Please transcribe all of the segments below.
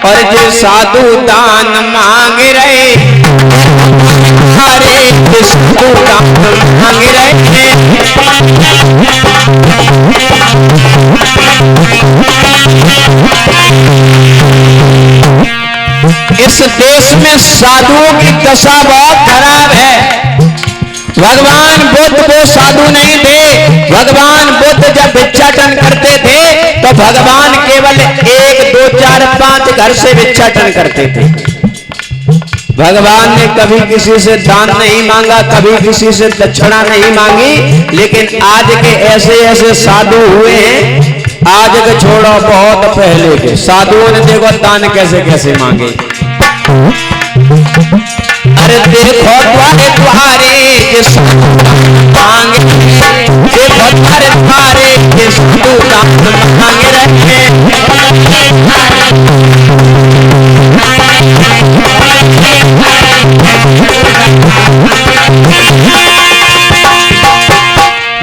और जो साधु दान मांग रहे, अरे जो साधु दान मांग रहे, इस देश में साधुओं की दशा बहुत खराब है। भगवान बुद्ध वो साधु नहीं थे। भगवान बुद्ध जब भिक्षाटन करते थे तो भगवान केवल 1, 2, 4, 5 घर से भिक्षाटन करते थे। भगवान ने कभी किसी से दान नहीं मांगा, कभी किसी से दक्षिणा नहीं मांगी। लेकिन आज के ऐसे ऐसे साधु हुए हैं, आज के छोड़ो बहुत पहले के साधुओं ने देखो दान कैसे कैसे मांगे। अरे देखो तुम्हारे तुम्हारे मांग, देखो तुम्हारे तुम्हारे मांग रहे।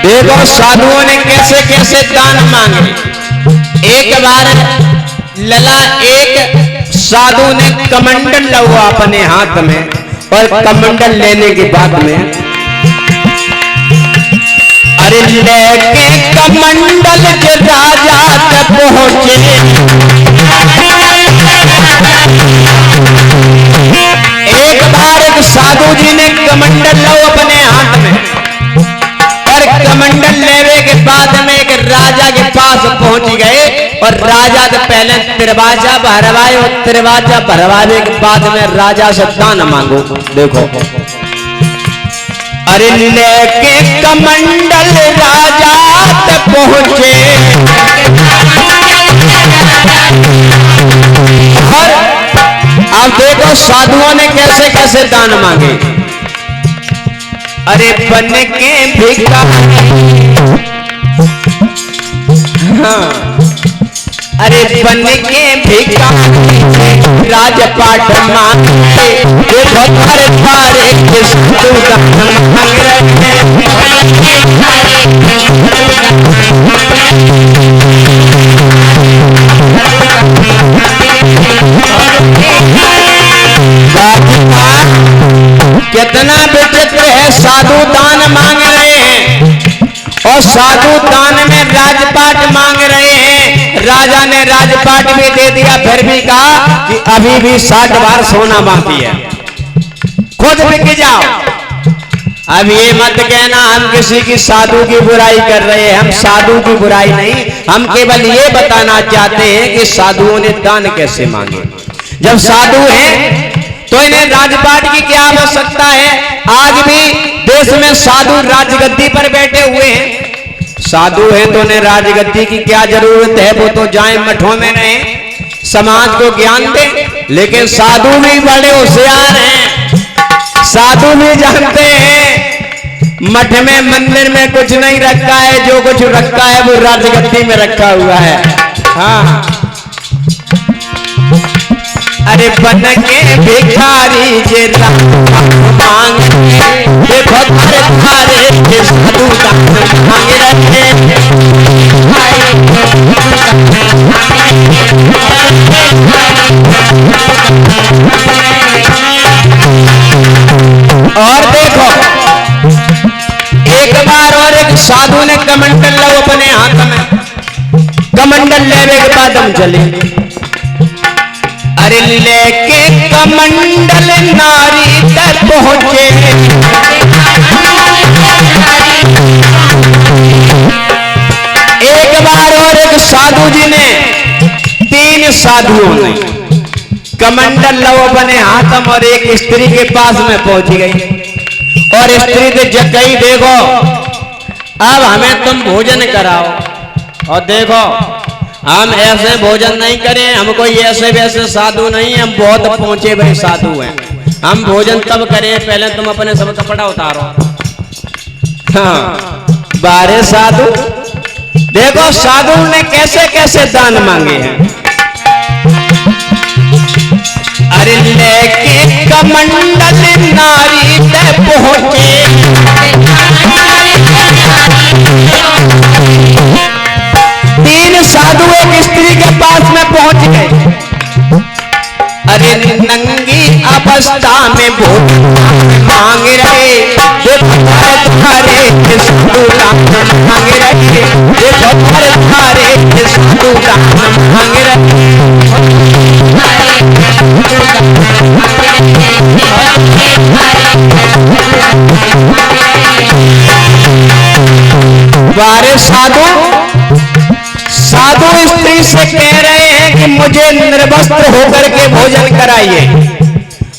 देखो साधुओं ने कैसे कैसे दान मांगे। एक बार लला एक साधु ने कमंडल लगा अपने हाथ में, और कमंडल लेने के बाद में अरे लेके कमंडल के राजा तक पहुंचे। एक बार एक साधु जी ने कमंडल लो अपने हाथ में, और कमंडल लेने के बाद में एक राजा के पास पहुंच गए, और राजा तो पहले दरवाजा भरवाए, और दरवाजा भरवाने के बाद में राजा से दान मांगो। देखो अरे लेके कमंडल राजा तक पहुंचे, और अब देखो साधुओं ने कैसे कैसे दान मांगे। अरे बन के भिखारी, हाँ अरे बन के भिखारी राजपाट मांगे। देखो थारे थारे साधु दान मांग रहे। कितना विचित्र है, साधु दान मांग रहे हैं और साधु दान में राजपाट मांग रहे हैं। राजा ने राजपाट भी दे दिया, फिर भी कहा कि अभी भी 60 बार सोना बाकी है, खुद बिक जाओ। अब ये मत कहना हम किसी की साधु की बुराई कर रहे हैं, हम साधु की बुराई नहीं, हम केवल ये बताना चाहते हैं कि साधुओं ने दान कैसे मांगे। जब साधु हैं तो इन्हें राजपाट की क्या आवश्यकता है। आज भी देश में साधु राजगद्दी पर बैठे हुए हैं। साधु हैं तो उन्हें राजगद्दी की क्या जरूरत है, वो तो जाएं मठों में रहें, समाज को ज्ञान दें। लेकिन साधु भी बड़े होशियार हैं, साधु भी जानते हैं मठ में मंदिर में कुछ नहीं रखा है, जो कुछ रखा है वो राजगद्दी में रखा हुआ है। हाँ अरे बन के भिखारी जे मांग, देखो थारे थारे साधु दान मांग रहे। और देखो एक बार और एक साधु ने कमंडल लो अपने हाथ में, कमंडल लेने के बाद हम चले। अरे लेके कमंडल नारी तक पहुंचे, एक बार और एक साधु जी ने, 3 साधुओं ने कमंडल लो अपने हाथ में और एक स्त्री के पास में पहुंच गई। और स्त्री से जगई देखो अब हमें तुम भोजन कराओ, और देखो हम ऐसे भोजन नहीं करें, हम कोई ऐसे वैसे साधु नहीं है, हम बहुत पहुंचे भाई साधु हैं। हम भोजन तब करें पहले तुम अपने सब कपड़ा उतारो। हाँ 12 साधु, देखो साधु ने कैसे कैसे दान मांगे हैं। अरे लेके कमंडल नारी तक पहुंचे, तीन साधु एक स्त्री के पास में पहुंच गए धनी नंगी अवस्था में भोजन मांग रहे, देखो थारे साधु दान मांग रहे, देखो थारे साधु दान मांग रहे। बारे साधु स्त्री से कह रहे हैं कि मुझे निर्वस्त्र होकर के भोजन कराइए।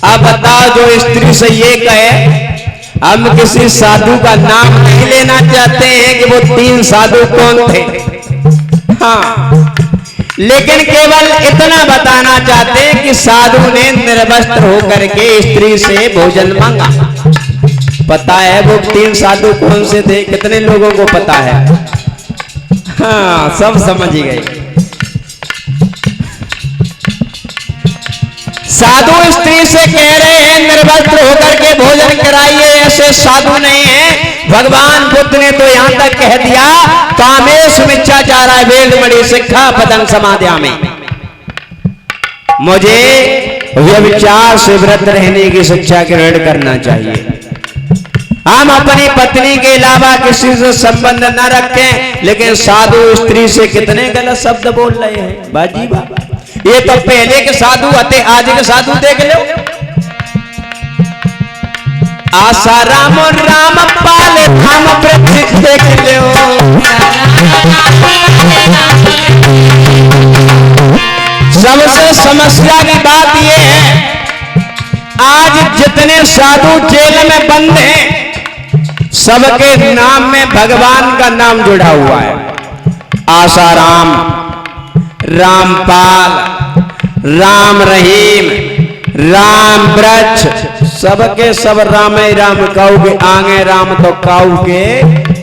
अब बताओ, जो स्त्री से ये कहे, हम किसी साधु का नाम नहीं लेना चाहते हैं कि वो 3 साधु कौन थे, हाँ, लेकिन केवल इतना बताना चाहते हैं कि साधु ने निर्वस्त्र होकर के स्त्री से भोजन मांगा। पता है वो 3 साधु कौन से थे? कितने लोगों को पता है? हाँ, सब समझ ही गए। साधु स्त्री से कह रहे हैं निर्वस्त्र होकर के भोजन कराइए, ऐसे साधु नहीं है। भगवान बुद्ध ने तो यहां तक कह दिया, कामेश मिच्छाचारा वेदमणि शिक्षा पतंग समाध्या में मुझे व्यभिचार से व्रत रहने की शिक्षा ग्रहण करना चाहिए। हम अपनी पत्नी के अलावा किसी से संबंध न रखें, लेकिन साधु स्त्री से कितने गलत शब्द बोल रहे हैं बाजी बाबा। ये तो पहले के साधु आते, आज के साधु देख लो। आशा राम राम पाले धाम वृक्ष देख लो। सबसे समस्या की बात ये है, आज जितने साधु जेल में बंद हैं, सबके नाम में भगवान का नाम जुड़ा हुआ है। आसाराम, रामपाल, राम रहीम, राम वृक्ष, सबके सब राम ही राम। काऊ के आगे राम तो काऊ के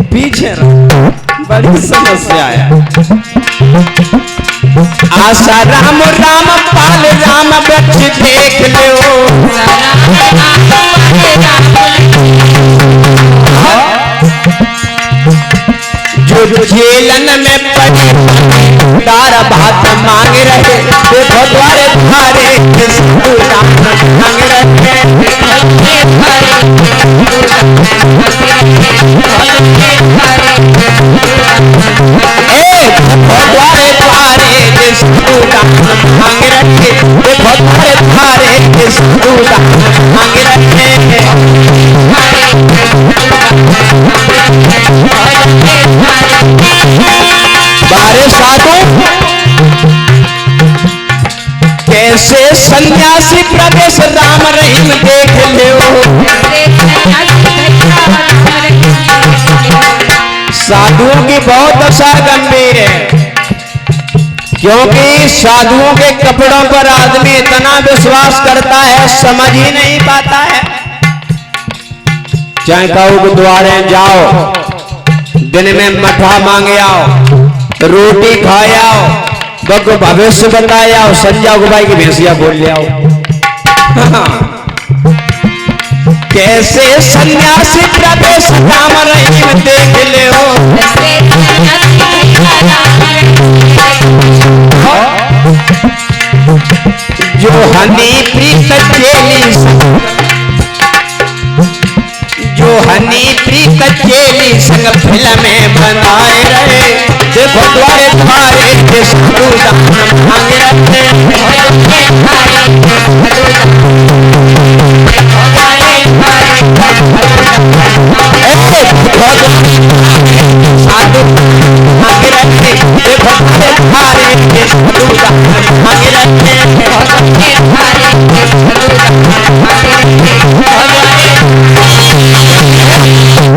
पीछे राम। बड़ी समस्या है। आशा राम राम पाल राम वृक्ष देख लो। जो जेलन में पड़े तारा बात मांग रहे, देखो द्वारे धारे साधु दान मांग रहे। द्वारे द्वारे साधु दान मांग रहे, देखो द्वारे धारे साधु दान मांग रहे। बारे साधु कैसे सन्यासी प्रवेश राम रहीम देख लो। साधुओं की बहुत दशा गंभीर है, क्योंकि साधुओं के कपड़ों पर आदमी इतना विश्वास करता है, समझ ही नहीं पाता है। चाहे कहो गुरुद्वारे जाओ, दिन में मठा मांगे आओ, रोटी खाए आओ, बग भविष्य बताए आओ, संजा गुबाई की भैंसिया बोल ले आओ। कैसे सन्यासी प्रवेश राम रहीम देख ले हो। जो हनी प्रीत चेली, जो हनी प्रीत चेली संग फिल्म में बनाए रहे, देखो द्वारे द्वारे साधु दान मांग रहे। साधु मांग रहे, देखो द्वारे साधु दान मांग रहे।